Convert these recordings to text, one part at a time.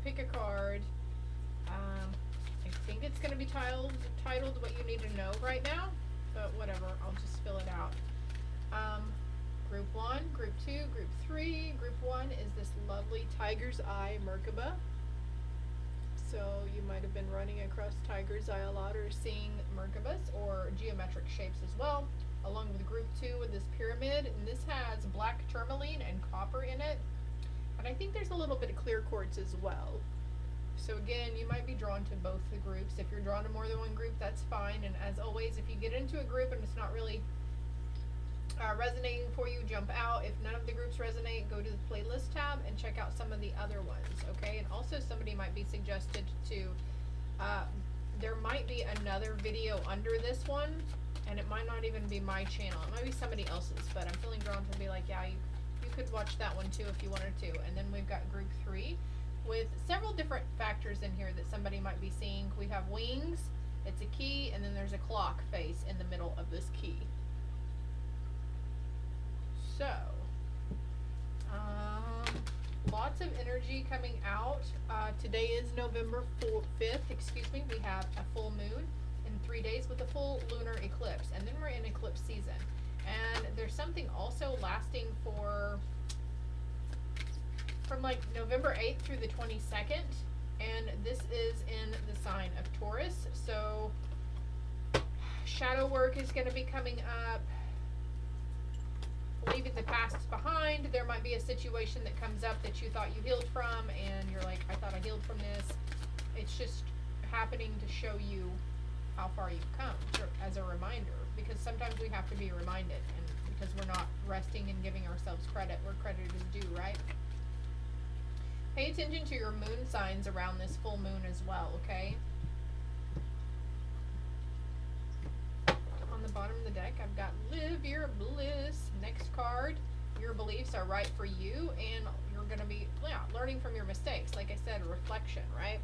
pick a card. I think it's going to be titled What You Need to Know right now, but whatever, I'll just fill it out. Group 1, Group 2, Group 3. Group 1 is this lovely tiger's eye MERKABA. So you might have been running across tiger's eye a lot or seeing MERKABAs or geometric shapes as well, along with Group 2 with this pyramid. And this has black tourmaline and copper in it. And I think there's a little bit of clear quartz as well. So again, you might be drawn to both the groups. If you're drawn to more than one group, that's fine. And as always, if you get into a group and it's not really resonating for you, jump out. If none of the groups resonate, go to the playlist tab and check out some of the other ones, okay? And also somebody might be suggested to, there might be another video under this one, and it might not even be my channel. It might be somebody else's, but I'm feeling drawn to be like, yeah, you could watch that one too if you wanted to. And then we've got Group 3 with several different factors in here that somebody might be seeing. We have wings, it's a key, and then there's a clock face in the middle of this key. So, lots of energy coming out. Today is November 5th, excuse me. We have a full moon in 3 days with a full lunar eclipse, and then we're in eclipse season. And there's something also lasting from like November 8th through the 22nd, and this is in the sign of Taurus. So, shadow work is going to be coming up. Leaving the past behind. There might be a situation that comes up that you thought you healed from, and you're like, I thought I healed from this. It's just happening to show you how far you've come, as a reminder, because sometimes we have to be reminded, and because we're not resting and giving ourselves credit where credit is due, right? Pay attention to your moon signs around this full moon as well, okay? On the bottom of the deck, I've got Live Your Bliss. Next card, your beliefs are right for you, and you're going to be learning from your mistakes. Like I said, reflection, right?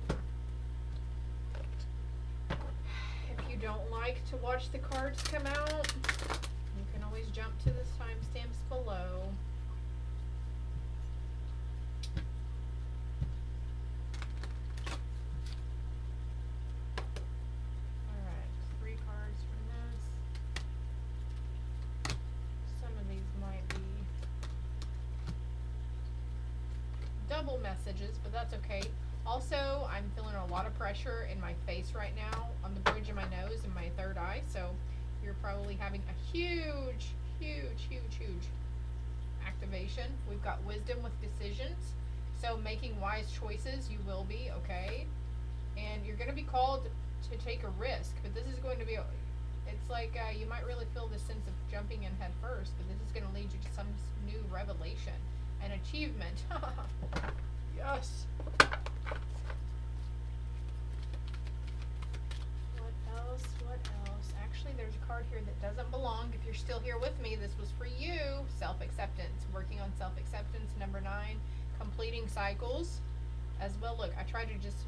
If you don't like to watch the cards come out, you can always jump to the timestamps below. Double messages, but that's okay. Also, I'm feeling a lot of pressure in my face right now, on the bridge of my nose and my third eye, so you're probably having a huge activation. We've got wisdom with decisions, so making wise choices, you will be, okay? And you're going to be called to take a risk, but this is going to be, it's like you might really feel this sense of jumping in head first, but this is going to lead you to some new revelation. An achievement. Yes. What else? Actually, there's a card here that doesn't belong. If you're still here with me, this was for you. Self-acceptance. Working on self-acceptance. Number 9. Completing cycles. As well, look, I tried to just,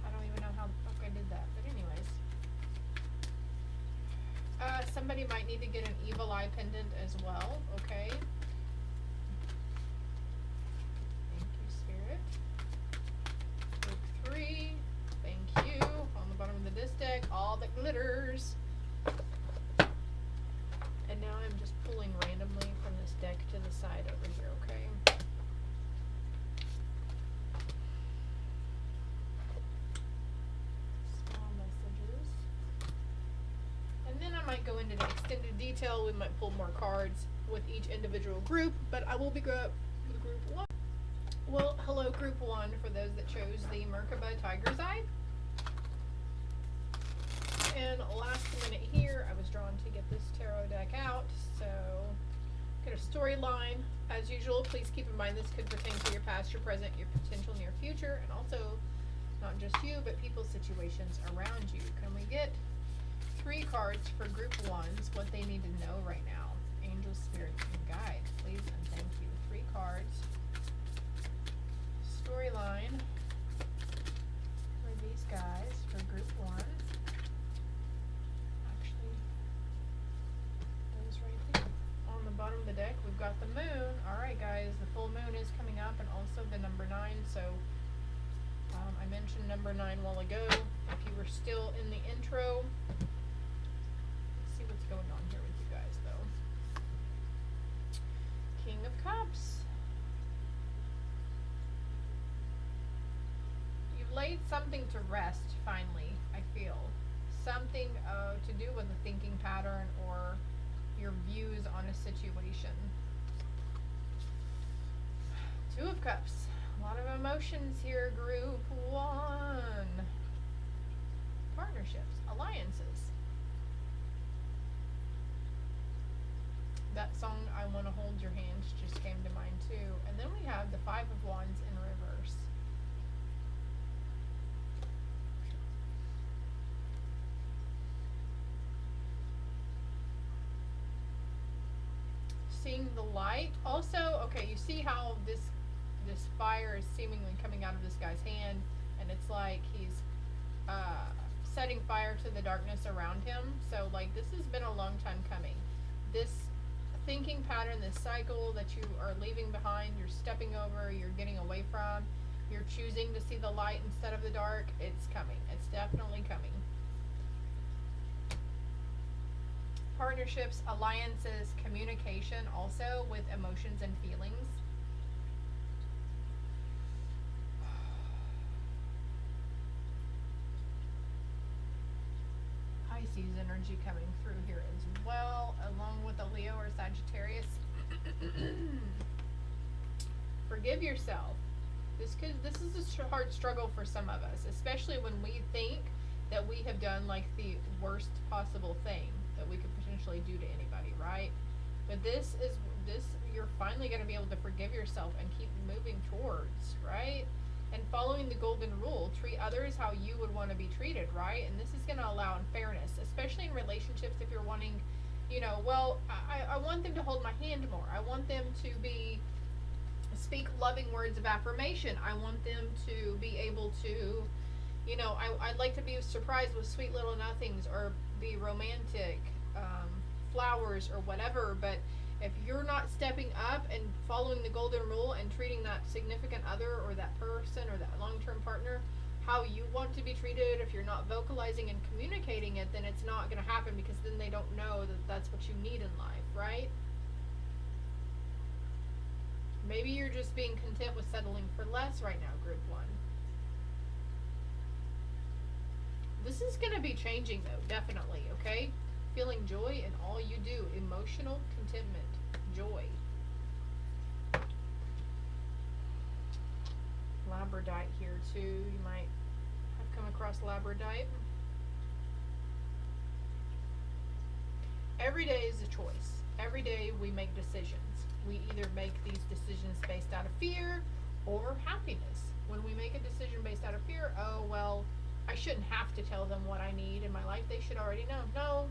I don't even know how the fuck I did that. But anyways. Somebody might need to get an evil eye pendant as well. Okay. Thank you. On the bottom of this deck, all that glitters. And now I'm just pulling randomly from this deck to the side over here, okay? Small messages. And then I might go into the extended detail. We might pull more cards with each individual group, but I will be with group 1. Well, hello Group 1 for those that chose the MERKABA Tiger's Eye. And last minute here, I was drawn to get this tarot deck out, so get a storyline. As usual, please keep in mind this could pertain to your past, your present, your potential near future, and also not just you, but people's situations around you. Can we get 3 cards for Group 1s, what they need to know right now? Angels, spirits, and guides, please and thank you. 3 cards. Storyline for these guys for Group 1. Actually, those right there. On the bottom of the deck, we've got the moon. Alright guys, the full moon is coming up, and also the number 9, so number 9 a while ago. If you were still in the intro, let's see what's going on here with you guys, though. King of Cups. You've laid something to rest, finally, I feel. Something to do with a thinking pattern or your views on a situation. 2 of Cups. A lot of emotions here, group 1. Partnerships, alliances. That song, I Want to Hold Your Hand, just came to mind too. And then we have the 5 of Wands in reverse. Seeing the light. Also, okay, you see how this fire is seemingly coming out of this guy's hand, and it's like he's setting fire to the darkness around him. So like this has been a long time coming. This thinking pattern, this cycle that you are leaving behind, you're stepping over, you're getting away from, you're choosing to see the light instead of the dark, it's coming. It's definitely coming. Partnerships, alliances, communication also with emotions and feelings. Pisces energy coming through here as well, along with a Leo or Sagittarius. Forgive yourself. This is a hard struggle for some of us, especially when we think that we have done like the worst possible thing that we could potentially do to anybody, right? But this you're finally going to be able to forgive yourself and keep moving towards, right? And following the golden rule, treat others how you would want to be treated, right? And this is going to allow in fairness, especially in relationships. If you're wanting, well, I want them to hold my hand more. I want them to speak loving words of affirmation. I want them to be able to, I'd like to be surprised with sweet little nothings or be romantic, flowers or whatever. But if you're not stepping up and following the golden rule and treating that significant other or that person or that long-term partner how you want to be treated, if you're not vocalizing and communicating it, then it's not going to happen, because then they don't know that that's what you need in life, right? Maybe you're just being content with settling for less right now, group 1. This is going to be changing though, definitely, okay? Feeling joy in all you do. Emotional contentment. Joy. Labradorite here too. You might have come across labradorite. Every day is a choice. Every day we make decisions. We either make these decisions based out of fear or happiness. When we make a decision based out of fear, oh, well, I shouldn't have to tell them what I need in my life. They should already know. No.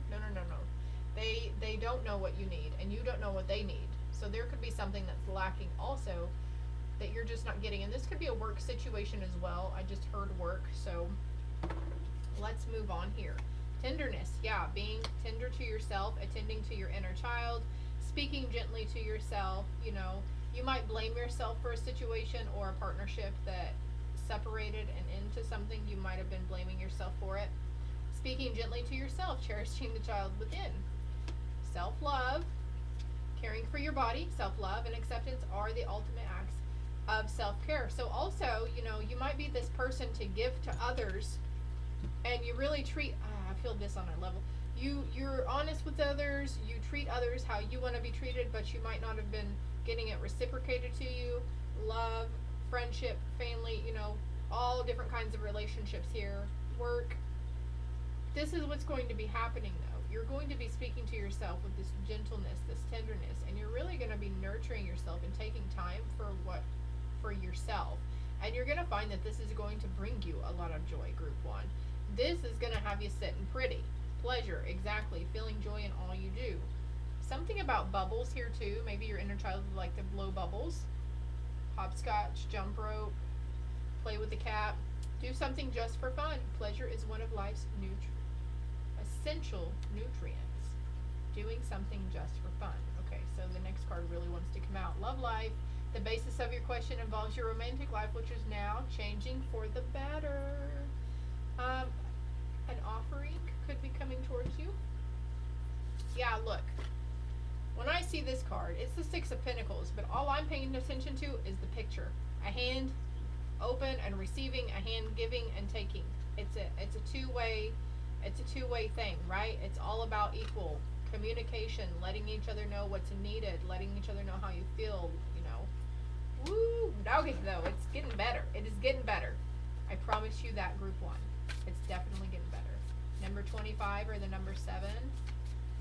They don't know what you need, and you don't know what they need. So there could be something that's lacking also that you're just not getting. And this could be a work situation as well. I just heard work. So let's move on here. Tenderness. Yeah, being tender to yourself, attending to your inner child, speaking gently to yourself. You might blame yourself for a situation or a partnership that separated and into something. You might have been blaming yourself for it. Speaking gently to yourself, cherishing the child within. Self-love, caring for your body, self-love and acceptance are the ultimate acts of self-care. So also, you might be this person to give to others, and you really treat, I feel this on a level, you're honest with others, you treat others how you want to be treated, but you might not have been getting it reciprocated to you. Love, friendship, family, all different kinds of relationships here. Work. This is what's going to be happening though. You're going to be speaking to yourself with this gentleness, this tenderness, and you're really going to be nurturing yourself and taking time for yourself. And you're going to find that this is going to bring you a lot of joy, group 1. This is going to have you sitting pretty. Pleasure, exactly. Feeling joy in all you do. Something about bubbles here too. Maybe your inner child would like to blow bubbles. Hopscotch, jump rope, play with the cat. Do something just for fun. Pleasure is one of life's essential nutrients. Doing something just for fun. Okay, so the next card really wants to come out. Love life, The basis of your question involves your romantic life, which is now changing for the better. An offering could be coming towards you. Yeah, look. When I see this card, it's the Six of Pentacles, but all I'm paying attention to is the picture. A hand open and receiving, a hand giving and taking. It's a two-way thing, right? It's all about equal communication, letting each other know what's needed, letting each other know how you feel, you know. Woo! Okay, though, it's getting better. It is getting better. I promise you that, group 1. It's definitely getting better. Number 25 or the number 7.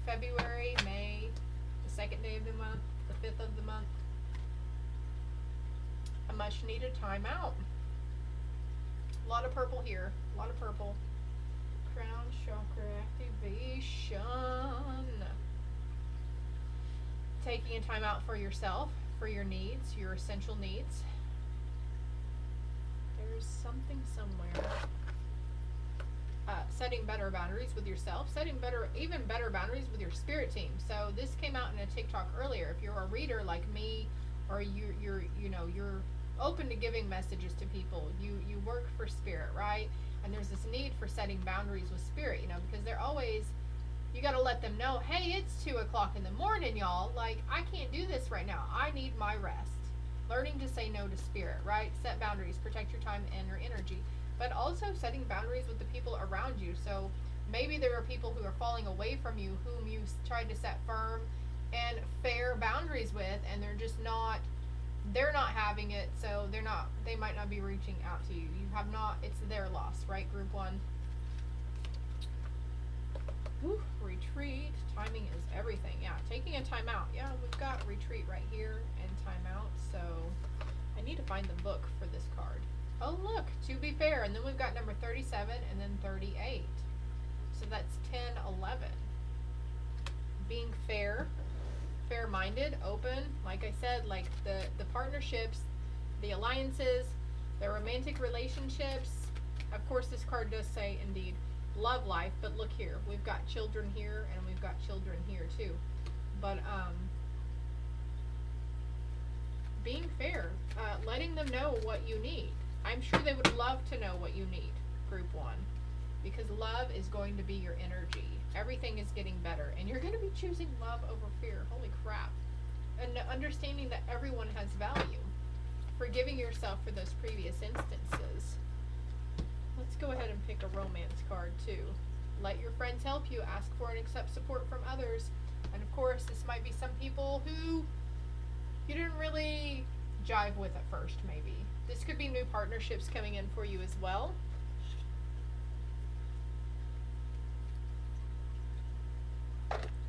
February, May, the 2nd day of the month, the 5th of the month. A much needed timeout. A lot of purple here. A lot of purple. Crown chakra activation. Taking a time out for yourself, for your needs, your essential needs. There's something somewhere. Setting better boundaries with yourself, even better boundaries with your spirit team. So this came out in a TikTok earlier. If you're a reader like me, or you're open to giving messages to people, you work for spirit, right? And there's this need for setting boundaries with spirit, because they're always, you got to let them know, hey, it's 2 o'clock in the morning, y'all. Like, I can't do this right now. I need my rest. Learning to say no to spirit, right? Set boundaries, protect your time and your energy. But also setting boundaries with the people around you. So maybe there are people who are falling away from you, whom you tried to set firm and fair boundaries with, and they're not having it, so they might not be reaching out to you. It's their loss, right, group 1? Whew, retreat. Timing is everything. Yeah, taking a time out. Yeah, we've got retreat right here and time out. So I need to find the book for this card. Oh, look, to be fair. And then we've got number 37 and then 38. So that's 10, 11. Being fair, fair-minded, open. Like I said, like the partnerships, the alliances, the romantic relationships. Of course, this card does say, indeed, love life. But look here. We've got children here and we've got children here, too. But, being fair, letting them know what you need. I'm sure they would love to know what you need, group 1, because love is going to be your energy. Everything is getting better, and you're going to be choosing love over fear. Holy crap. And understanding that everyone has value. Forgiving yourself for those previous instances. Let's go ahead and pick a romance card, too. Let your friends help you. Ask for and accept support from others. And, of course, this might be some people who you didn't really jive with at first, maybe. This could be new partnerships coming in for you as well.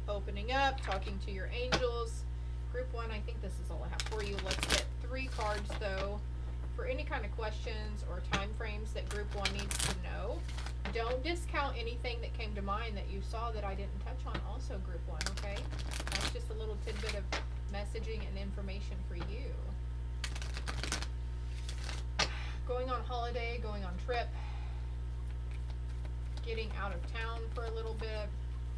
Opening up, talking to your angels. Group 1, I think this is all I have for you. Let's get 3 cards, though, for any kind of questions or time frames that group 1 needs to know. Don't discount anything that came to mind that you saw that I didn't touch on also, group 1, okay? That's just a little tidbit of messaging and information for you. Going on holiday, going on trip, getting out of town for a little bit.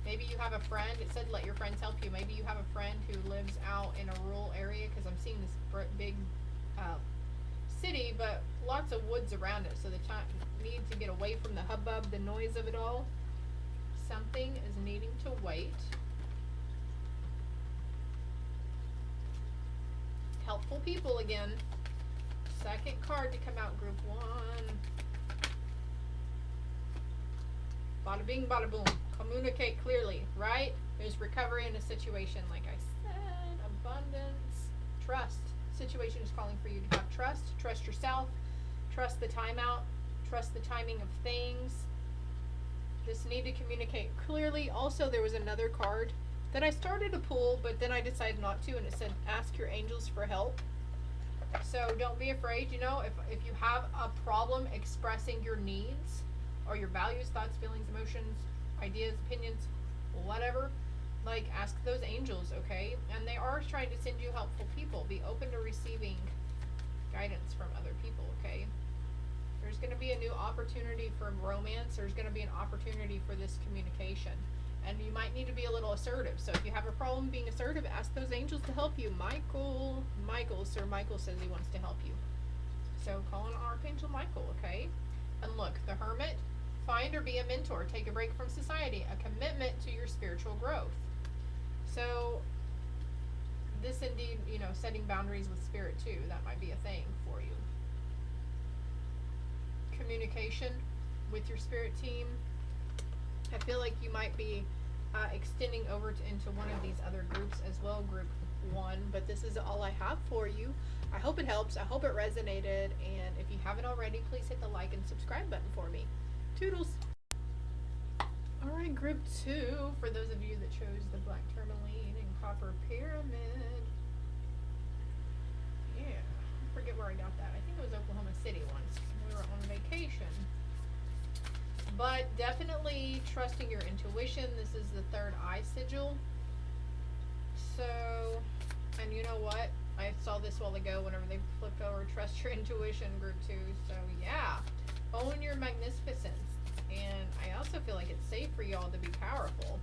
Maybe you have a friend. It said let your friends help you. Maybe you have a friend who lives out in a rural area, because I'm seeing this big city, but lots of woods around it. So the need to get away from the hubbub, the noise of it all. Something is needing to wait. Helpful people again. Second card to come out, group 1. Bada bing, bada boom. Communicate clearly, right? There's recovery in a situation, like I said. Abundance. Trust. Situation is calling for you to have trust. Trust yourself. Trust the timeout. Trust the timing of things. This need to communicate clearly. Also, there was another card that I started to pull, but then I decided not to, and it said ask your angels for help. So don't be afraid, if you have a problem expressing your needs or your values, thoughts, feelings, emotions, ideas, opinions, whatever, like ask those angels, okay? And they are trying to send you helpful people. Be open to receiving guidance from other people, okay? There's going to be a new opportunity for romance. There's going to be an opportunity for this communication. And you might need to be a little assertive. So if you have a problem being assertive, ask those angels to help you. Sir Michael says he wants to help you. So call on Archangel Michael, okay? And look, the Hermit, find or be a mentor. Take a break from society. A commitment to your spiritual growth. So this indeed, setting boundaries with spirit too. That might be a thing for you. Communication with your spirit team. I feel like you might be extending over into one of these other groups as well, group 1, but this is all I have for you. I hope it helps. I hope it resonated, and if you haven't already, please hit the like and subscribe button for me. Toodles! Alright, group 2, for those of you that chose the black tourmaline and copper pyramid. Yeah, I forget where I got that. I think it was Oklahoma City once. We were on vacation. But definitely trusting your intuition. This is the third eye sigil. So, and you know what? I saw this a while ago whenever they flipped over, trust your intuition, group 2. So yeah, own your magnificence. And I also feel like it's safe for y'all to be powerful.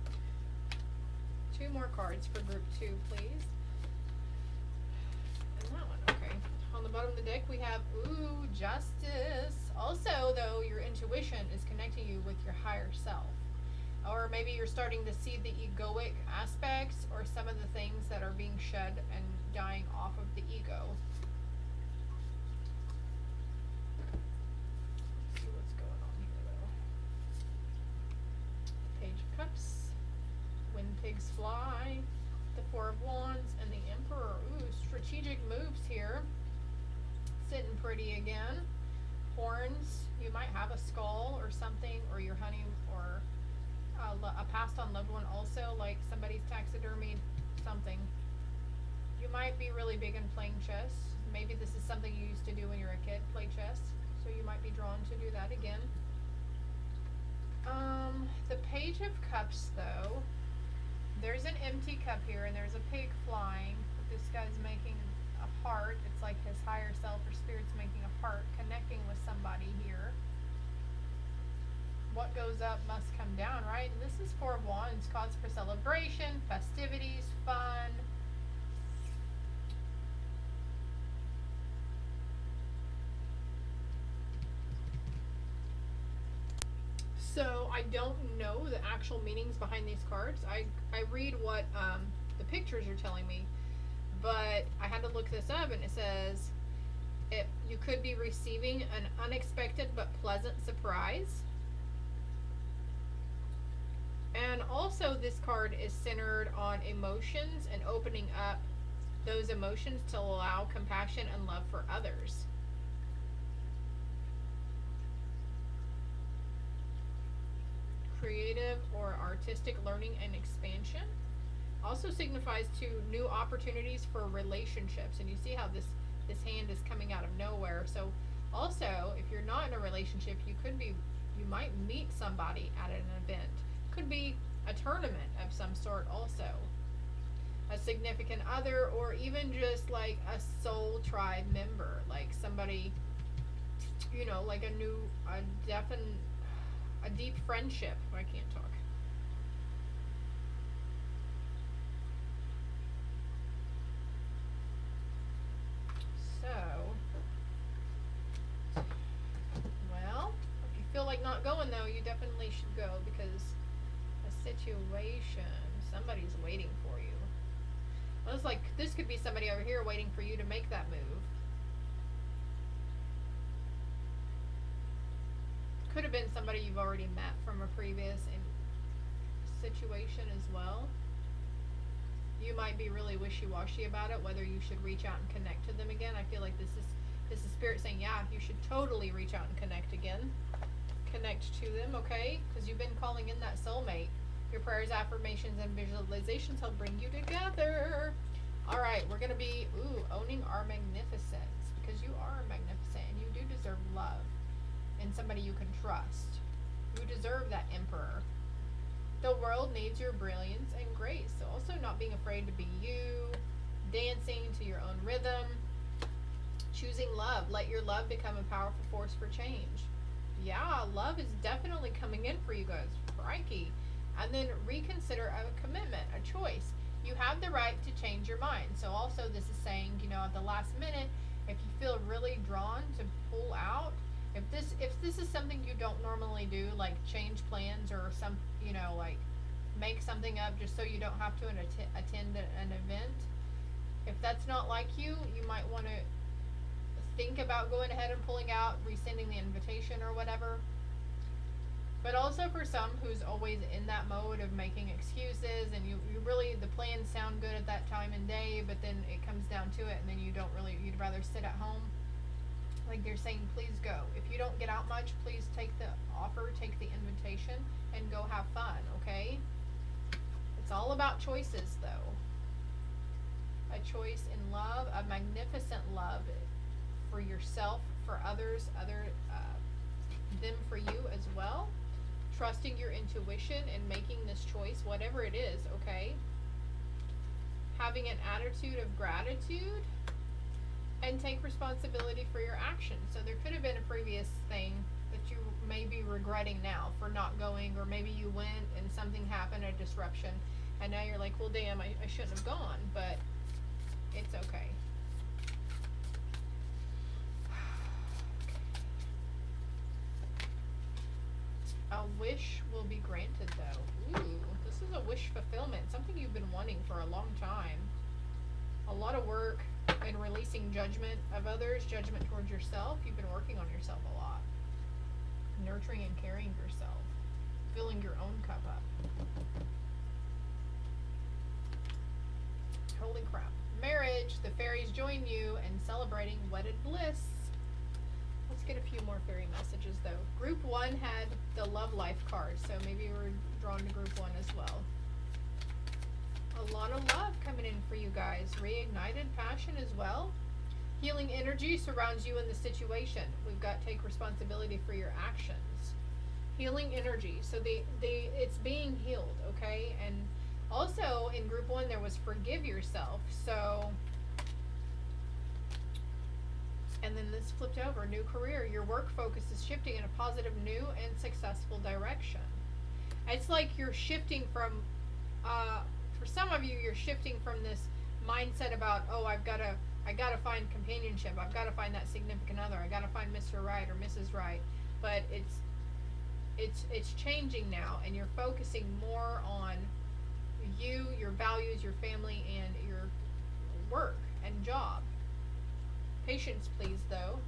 2 more cards for group 2, please. And that one, okay. On the bottom of the deck we have, justice. Also, though, your intuition is connecting you with your higher self. Or maybe you're starting to see the egoic aspects or some of the things that are being shed and dying off of the ego. Let's see what's going on here, though. Page of Cups. When pigs fly. The 4 of Wands and the Emperor. Strategic moves here. Sitting pretty again. Horns. You might have a skull or something, or your honey, or a passed on loved one also, like somebody's taxidermied something. You might be really big in playing chess. Maybe this is something you used to do when you were a kid, play chess. So you might be drawn to do that again. The Page of Cups, though. There's an empty cup here, and there's a pig flying. This guy's making a heart. It's like his higher self or spirit's making a heart, connecting with somebody here. What goes up must come down, right? And this is 4 of Wands, cause for celebration, festivities, fun. So I don't know the actual meanings behind these cards. I read what the pictures are telling me, but I had to look this up, and it says you could be receiving an unexpected but pleasant surprise. And also this card is centered on emotions and opening up those emotions to allow compassion and love for others. Creative or artistic learning and expansion. Also signifies to new opportunities for relationships. And you see how this hand is coming out of nowhere. So also, if you're not in a relationship, you might meet somebody at an event. Could be a tournament of some sort also. A significant other, or even just like a soul tribe member, like somebody, like a deep friendship. I can't talk. So, well, if you feel like not going though, you definitely should go, because situation, somebody's waiting for you. Well, it's like this could be somebody over here waiting for you to make that move. Could have been somebody you've already met from a previous situation as well. You might be really wishy-washy about it, whether you should reach out and connect to them again. I feel like this is spirit saying, yeah, you should totally reach out and connect again. Connect to them, okay? Because you've been calling in that soulmate. Your prayers, affirmations, and visualizations help bring you together. All right, we're going to be, owning our magnificence, because you are magnificent and you do deserve love and somebody you can trust. You deserve that Emperor. The world needs your brilliance and grace. So also not being afraid to be you, dancing to your own rhythm, choosing love. Let your love become a powerful force for change. Yeah, love is definitely coming in for you guys. Crikey. And then reconsider a commitment, a choice. You have the right to change your mind. So also this is saying, you know, at the last minute, if you feel really drawn to pull out, if this is something you don't normally do, like change plans or some, you know, like make something up just so you don't have to attend an event, if that's not like you, you might want to think about going ahead and pulling out, rescinding the invitation or whatever. But also for some who's always in that mode of making excuses, and you really, the plans sound good at that time and day, but then it comes down to it and then you don't really, you'd rather sit at home. Like they're saying, please go. If you don't get out much, please take the offer, take the invitation, and go have fun, okay? It's all about choices though. A choice in love, a magnificent love for yourself, for others, them for you as well. Trusting your intuition and making this choice, whatever it is, okay? Having an attitude of gratitude and take responsibility for your actions. So there could have been a previous thing that you may be regretting now for not going, or maybe you went and something happened, a disruption, and now you're like, well, damn, I shouldn't have gone, but it's okay. A wish will be granted though. Ooh, this is a wish fulfillment, something you've been wanting for a long time. A lot of work in releasing judgment of others, judgment towards yourself. You've been working on yourself a lot. Nurturing and caring yourself. Filling your own cup up. Holy crap. Marriage, the fairies join you in celebrating wedded bliss. Let's get a few more fairy messages though. Group 1 had the love life card, so maybe we're drawn to group 1 as well. A lot of love coming in for you guys. Reignited passion as well. Healing energy surrounds you in the situation. We've got take responsibility for your actions. Healing energy. So it's being healed, okay? And also in group 1 there was forgive yourself. So, and then this flipped over, new career. Your work focus is shifting in a positive, new, and successful direction. It's like you're shifting from, for some of you, you're shifting from this mindset about, oh, I gotta find companionship. I've got to find that significant other. I got to find Mr. Right or Mrs. Right. But it's changing now, and you're focusing more on you, your values, your family, and your work and job. Patience, please, though.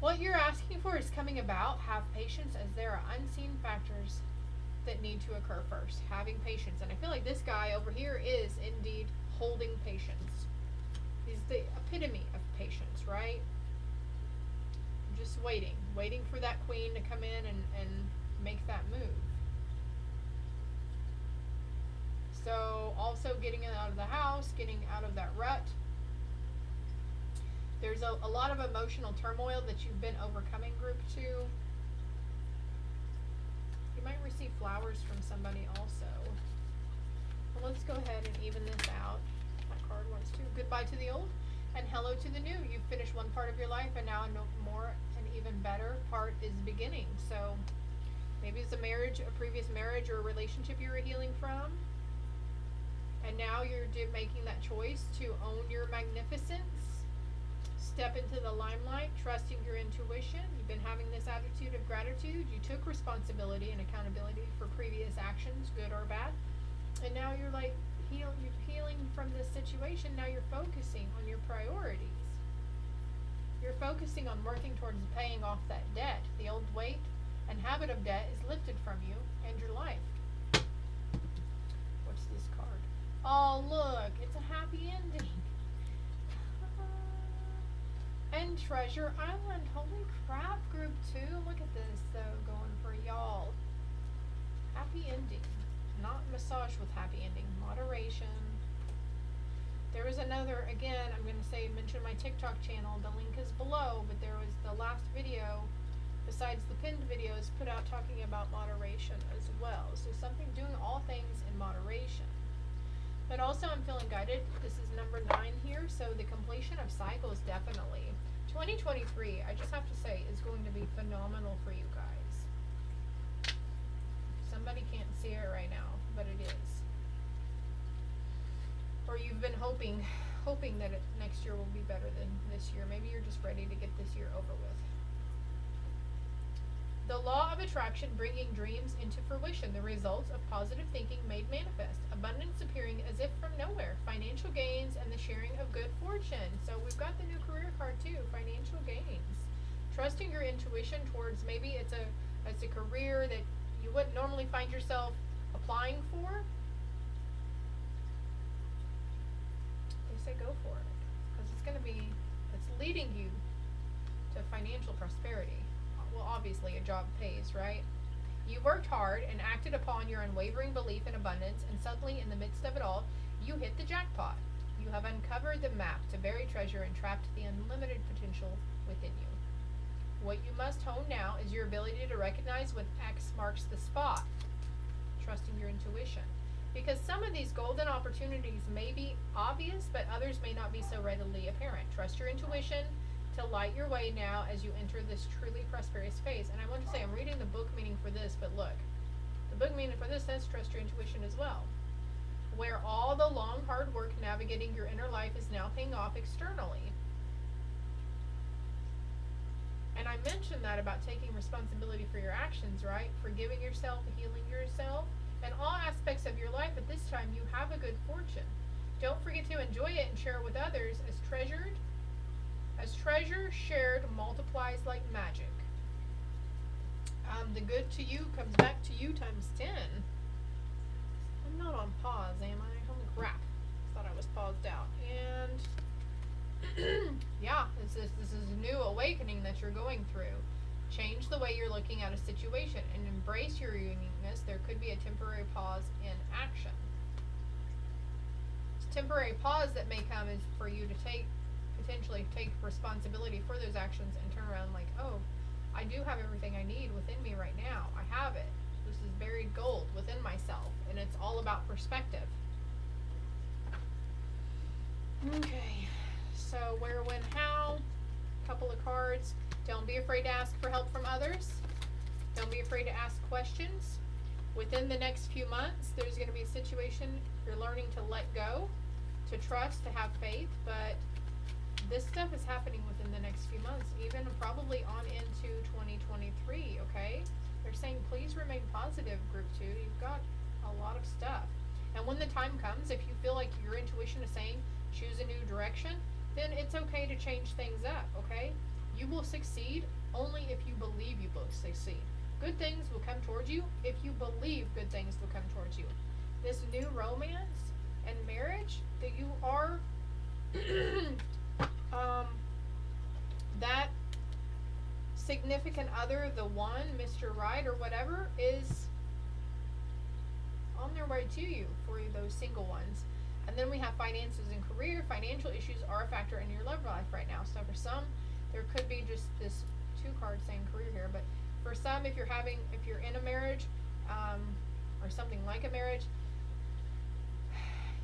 What you're asking for is coming about. Have patience, as there are unseen factors that need to occur first. Having patience. And I feel like this guy over here is indeed holding patience. He's the epitome of patience, right? Just waiting for that queen to come in and make that move. So also getting out of the house, getting out of that rut. There's a lot of emotional turmoil that you've been overcoming, group 2. You might receive flowers from somebody also. Well, let's go ahead and even this out. That card wants to. Goodbye to the old and hello to the new. You've finished one part of your life, and now a more and even better part is beginning. So maybe it's a marriage, a previous marriage or a relationship you were healing from. And now you're making that choice to own your magnificence. Step into the limelight, trusting your intuition. You've been having this attitude of gratitude. You took responsibility and accountability for previous actions, good or bad. And now you're like, you're healing from this situation. Now you're focusing on your priorities. You're focusing on working towards paying off that debt. The old weight and habit of debt is lifted from you and your life. What's this card? Oh, look, it's a happy ending. And Treasure Island. Holy crap, group 2. Look at this, though, going for y'all. Happy ending. Not massage with happy ending. Moderation. There was another, again, I'm going to say, mention my TikTok channel. The link is below, but there was the last video, besides the pinned videos, put out talking about moderation as well. So something, doing all things in moderation. But also I'm feeling guided. This is number 9 here, so the completion of cycles, definitely. 2023, I just have to say, is going to be phenomenal for you guys. Somebody can't see it right now, but it is. Or you've been hoping that next year will be better than this year. Maybe you're just ready to get this year over with. The law of attraction, bringing dreams into fruition, the results of positive thinking made manifest, abundance appearing as if from nowhere, financial gains, and the sharing of good fortune. So we've got the new career card too, financial gains. Trusting your intuition towards, maybe it's a career that you wouldn't normally find yourself applying for. They say go for it, because it's leading you to financial prosperity. Well, obviously a job pays, right? You worked hard and acted upon your unwavering belief in abundance, and suddenly, in the midst of it all, you hit the jackpot. You have uncovered the map to buried treasure and trapped the unlimited potential within you. What you must hone now is your ability to recognize when X marks the spot, trusting your intuition. Because some of these golden opportunities may be obvious, but others may not be so readily apparent. Trust your intuition to light your way now as you enter this truly prosperous phase. And I want to say, I'm reading the book meaning for this, but look, the book meaning for this says trust your intuition as well. Where all the long, hard work navigating your inner life is now paying off externally. And I mentioned that about taking responsibility for your actions, right? Forgiving yourself, healing yourself, and all aspects of your life. At this time, you have a good fortune. Don't forget to enjoy it and share it with others, as treasure shared multiplies like magic. The good to you comes back to you times 10. I'm not on pause, am I? Holy crap. Thought I was paused out. And yeah, this is a new awakening that you're going through. Change the way you're looking at a situation and embrace your uniqueness. There could be a temporary pause in action. This temporary pause that may come is for you to potentially take responsibility for those actions and turn around like, oh, I do have everything I need within me right now. I have it. This is buried gold within myself, and it's all about perspective. Okay, so where, when, how, couple of cards. Don't be afraid to ask for help from others. Don't be afraid to ask questions. Within the next few months, there's going to be a situation you're learning to let go, to trust, to have faith, but this stuff is happening within the next few months, even probably on into 2023, okay? They're saying please remain positive, group 2. You've got a lot of stuff. And when the time comes, if you feel like your intuition is saying choose a new direction, then it's okay to change things up, okay? You will succeed only if you believe you will succeed. Good things will come towards you if you believe good things will come towards you. This new romance and marriage that you are that significant other, the one, Mr. Right or whatever, is on their way to you for those single ones. And then we have finances and career. Financial issues are a factor in your love life right now. So for some, there could be just this 2 cards saying career here, but for some, if you're in a marriage, or something like a marriage,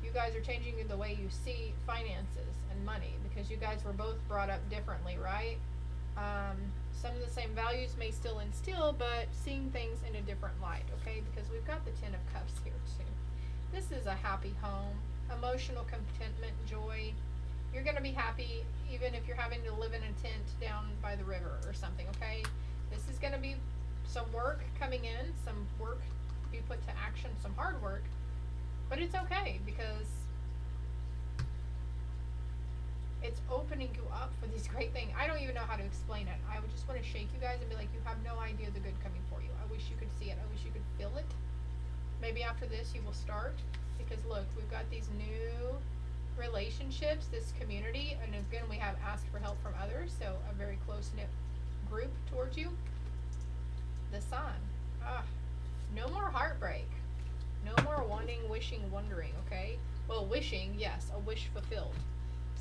you guys are changing the way you see finances and money, because you guys were both brought up differently, right? Some of the same values may still instill, but seeing things in a different light, okay? Because we've got the 10 of Cups here too. This is a happy home, emotional contentment, joy. You're going to be happy even if you're having to live in a tent down by the river or something, okay? This is going to be some work coming in, some work to be put to action, some hard work, but it's okay because it's opening you up for these great things. I don't even know how to explain it. I would just want to shake you guys and be like, you have no idea the good coming for you. I wish you could see it. I wish you could feel it. Maybe after this you will start, because look, we've got these new relationships, this community, and again we have asked for help from others, so a very close-knit group towards you. The Sun. No more heartbreak. No more wanting, wishing, wondering, okay? Well, wishing, yes, a wish fulfilled.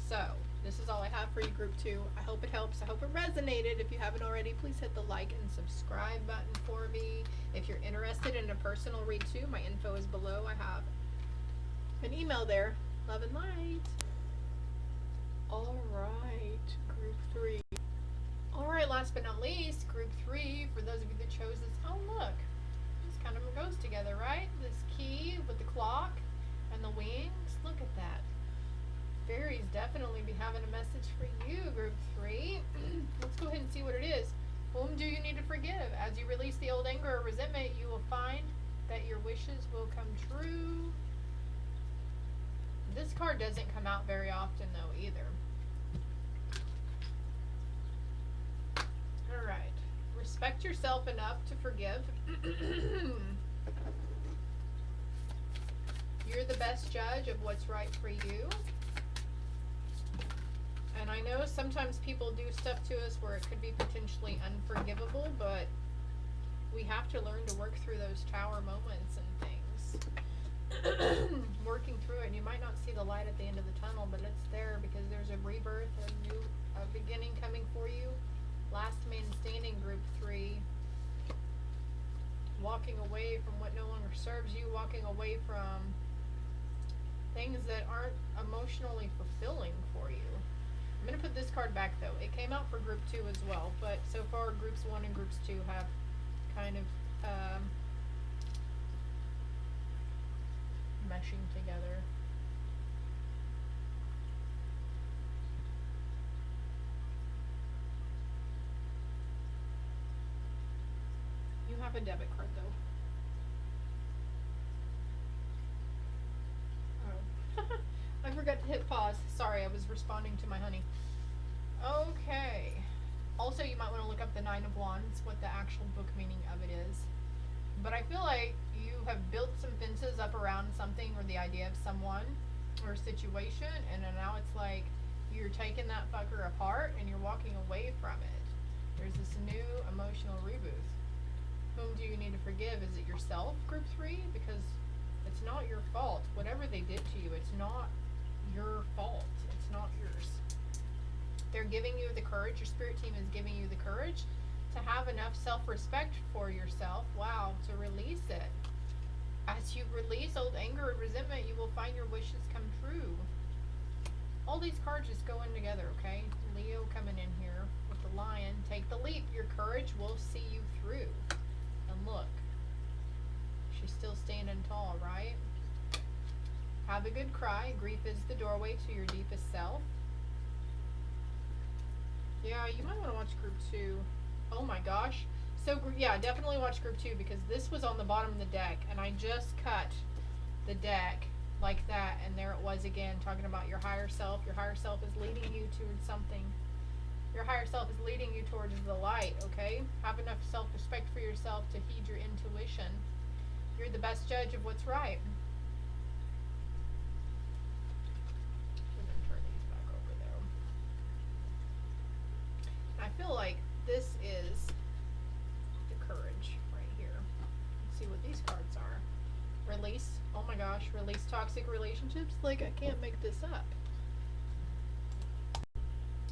So, this is all I have for you, group 2. I hope it helps. I hope it resonated. If you haven't already, please hit the like and subscribe button for me. If you're interested in a personal read too, my info is below. I have an email there. Love and light. Alright, group 3. Alright, last but not least, group 3, for those of you that chose this. Oh, look. This kind of goes together, right? This key with the clock and the wings. Look at that. Fairies definitely be having a message for you, group 3. Let's go ahead and see what it is. Whom do you need to forgive? As you release the old anger or resentment, you will find that your wishes will come true. This card doesn't come out very often, though, either. Alright. Respect yourself enough to forgive. You're the best judge of what's right for you. And I know sometimes people do stuff to us where it could be potentially unforgivable, but we have to learn to work through those tower moments and things. Working through it, and you might not see the light at the end of the tunnel, but it's there because there's a rebirth, a beginning coming for you. Last man standing, group 3. Walking away from what no longer serves you, walking away from things that aren't emotionally fulfilling for you. I'm going to put this card back, though. It came out for group 2 as well, but so far groups 1 and groups 2 have kind of meshing together. You have a debit card, though. Oh. I forgot to hit pause. Sorry, I was responding to my honey. Okay. Also, you might want to look up the 9 of Wands, what the actual book meaning of it is. But I feel like you have built some fences up around something or the idea of someone or situation, and then now it's like you're taking that fucker apart and you're walking away from it. There's this new emotional reboot. Whom do you need to forgive? Is it yourself, group 3? Because it's not your fault. Whatever they did to you, it's not your fault. It's not yours. They're giving you the courage. Your spirit team is giving you the courage to have enough self-respect for yourself, wow, to release it. As you release old anger and resentment, you will find your wishes come true. All these cards just go in together, okay? Leo coming in here with the lion. Take the leap. Your courage will see you through. And look, she's still standing tall, right? Have a good cry. Grief is the doorway to your deepest self. Yeah, you might want to watch group 2. Oh my gosh. So, yeah, definitely watch group 2 because this was on the bottom of the deck and I just cut the deck like that and there it was again talking about your higher self. Your higher self is leading you towards something. Your higher self is leading you towards the light, okay? Have enough self-respect for yourself to heed your intuition. You're the best judge of what's right. I'm going to turn these back over there. I feel like this is the courage right here. Let's see what these cards are. Release. Oh my gosh. Release toxic relationships. Like, I can't make this up.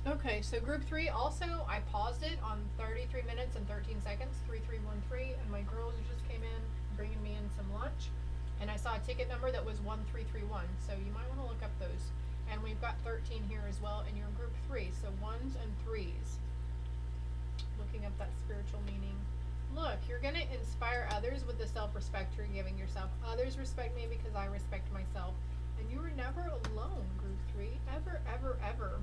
Okay, so group 3 also, I paused it on 33 minutes and 13 seconds, 3313, and my girls just came in, bringing me in some lunch, and I saw a ticket number that was 1331, so you might want to look up those. And we've got 13 here as well, and you're in group 3, so 1s and 3s. Looking up that spiritual meaning. Look, you're going to inspire others with the self-respect you're giving yourself. Others respect me because I respect myself. And you were never alone, group 3. Ever, ever, ever.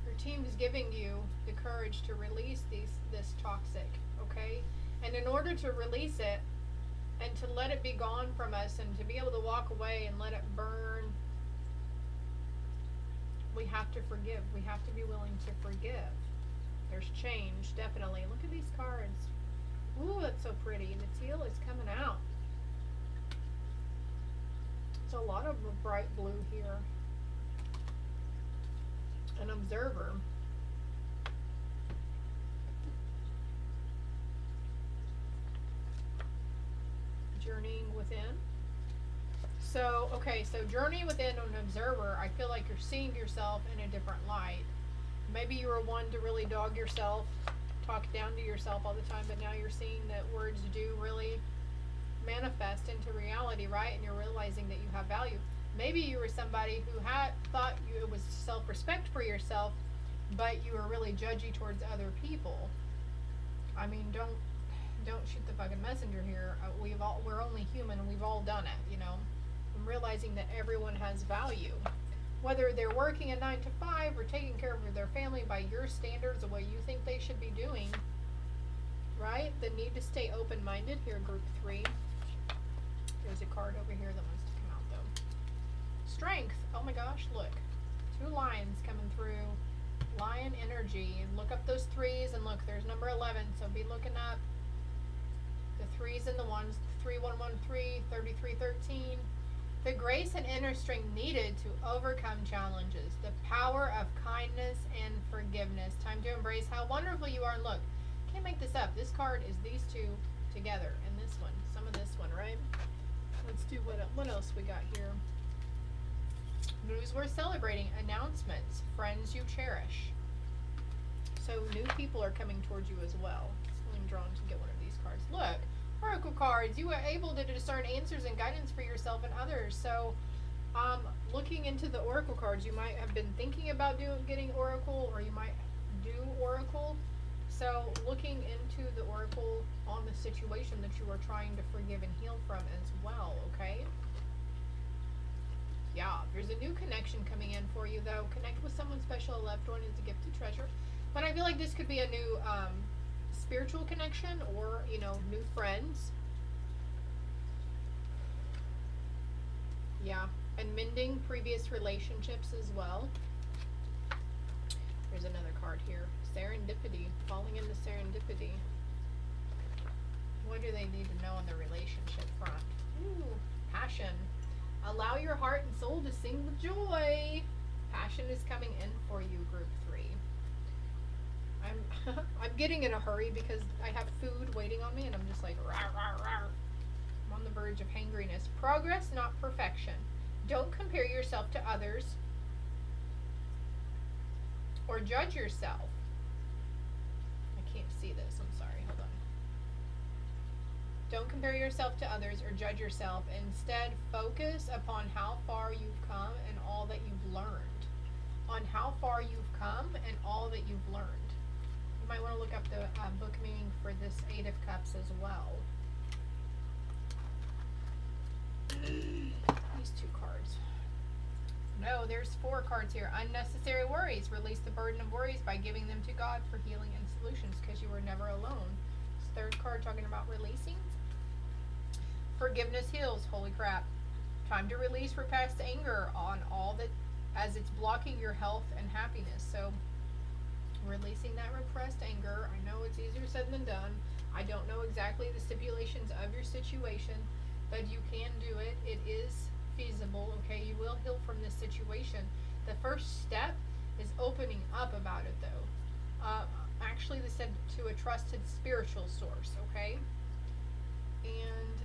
Your team is giving you the courage to release this toxic, okay? And in order to release it and to let it be gone from us and to be able to walk away and let it burn, we have to forgive. We have to be willing to forgive. There's change, definitely. Look at these cards. Ooh, that's so pretty. And the teal is coming out. It's a lot of bright blue here. An observer. Journeying within. So, okay, so journey within an observer, I feel like you're seeing yourself in a different light. Maybe you were one to really dog yourself, talk down to yourself all the time, but now you're seeing that words do really manifest into reality, right? And you're realizing that you have value. Maybe you were somebody who thought it was self-respect for yourself, but you were really judgy towards other people. I mean, don't shoot the fucking messenger here. We're only human and we've all done it, you know. I'm realizing that everyone has value. Whether they're working a 9 to 5 or taking care of their family by your standards, the way you think they should be doing, right? The need to stay open-minded here, group 3. There's a card over here that wants to come out, though. Strength. Oh my gosh, look. 2 lions coming through. Lion energy. And look up those 3s, and look, there's number 11, so be looking up the 3s and the 1s. 3113, 3313. The grace and inner strength needed to overcome challenges. The power of kindness and forgiveness. Time to embrace how wonderful you are. And look, can't make this up. This card is these 2 together, and this one. Some of this one, right? Let's do what else we got here. News worth celebrating. Announcements. Friends you cherish. So new people are coming towards you as well. I'm drawn to get one of these cards. Look, oracle cards. You are able to discern answers and guidance for yourself and others. So, looking into the oracle cards, you might have been thinking about getting oracle, or you might do oracle. So, looking into the oracle on the situation that you are trying to forgive and heal from as well. Okay. Yeah, there's a new connection coming in for you, though. Connect with someone special. A loved one is a gift to treasure. But I feel like this could be a new spiritual connection, or, you know, new friends. Yeah, and mending previous relationships as well. There's another card here. Serendipity. Falling into serendipity. What do they need to know on the relationship front? Ooh, passion. Allow your heart and soul to sing with joy. Passion is coming in for you, group 3. I'm getting in a hurry because I have food waiting on me, and I'm just like, rawr, rawr, rawr. I'm on the verge of hangriness. Progress, not perfection. Don't compare yourself to others or judge yourself. I can't see this. I'm sorry. Hold on. Don't compare yourself to others or judge yourself. Instead, focus upon how far you've come and all that you've learned. On how far you've come and all that you've learned. You might want to look up the book meaning for this 8 of Cups as well. These 2 cards. No, there's 4 cards here. Unnecessary worries. Release the burden of worries by giving them to God for healing and solutions, because you were never alone. This 3rd card talking about releasing. Forgiveness heals. Holy crap. Time to release repressed anger on all that, as it's blocking your health and happiness. So, releasing that repressed anger. I know it's easier said than done. I don't know exactly the stipulations of your situation, but you can do it. It is feasible, okay? You will heal from this situation. The first step is opening up about it, though. Actually, they said to a trusted spiritual source, okay? And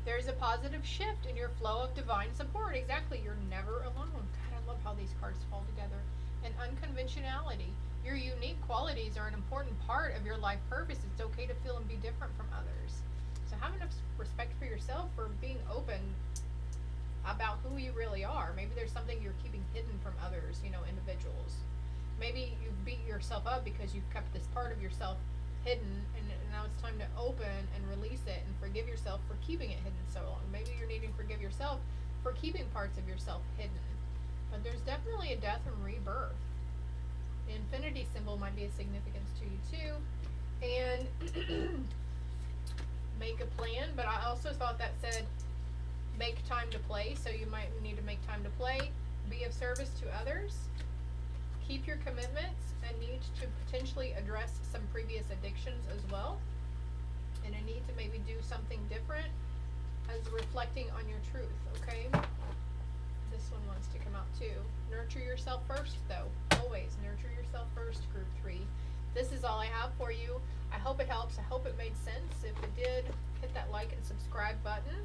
there's a positive shift in your flow of divine support. Exactly. You're never alone. God, I love how these cards fall together. And unconventionality. Your unique qualities are an important part of your life purpose. It's okay to feel and be different from others. So have enough respect for yourself for being open about who you really are. Maybe there's something you're keeping hidden from others, you know, individuals. Maybe you beat yourself up because you've kept this part of yourself hidden, and now it's time to open and release it and forgive yourself for keeping it hidden so long. Maybe you're needing to forgive yourself for keeping parts of yourself hidden. But there's definitely a death and rebirth. The infinity symbol might be a significance to you too. And make a plan, but I also thought that said make time to play, so you might need to make time to play, be of service to others, keep your commitments, and need to potentially address some previous addictions as well, and a need to maybe do something different as reflecting on your truth, okay? This one wants to come out too. Nurture yourself first, though. Always nurture yourself first, group 3. This is all I have for you. I hope it helps. I hope it made sense. If it did, hit that like and subscribe button.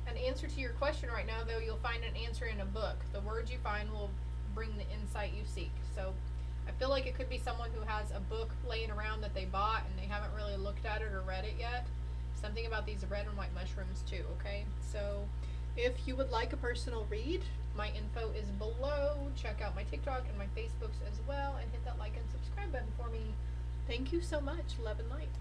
An answer to your question right now, though, you'll find an answer in a book. The words you find will bring the insight you seek. So I feel like it could be someone who has a book laying around that they bought and they haven't really looked at it or read it yet. Something about these red and white mushrooms too, okay? So if you would like a personal read, my info is below. Check out my TikTok and my Facebooks as well, and hit that like and subscribe button for me. Thank you so much. Love and light.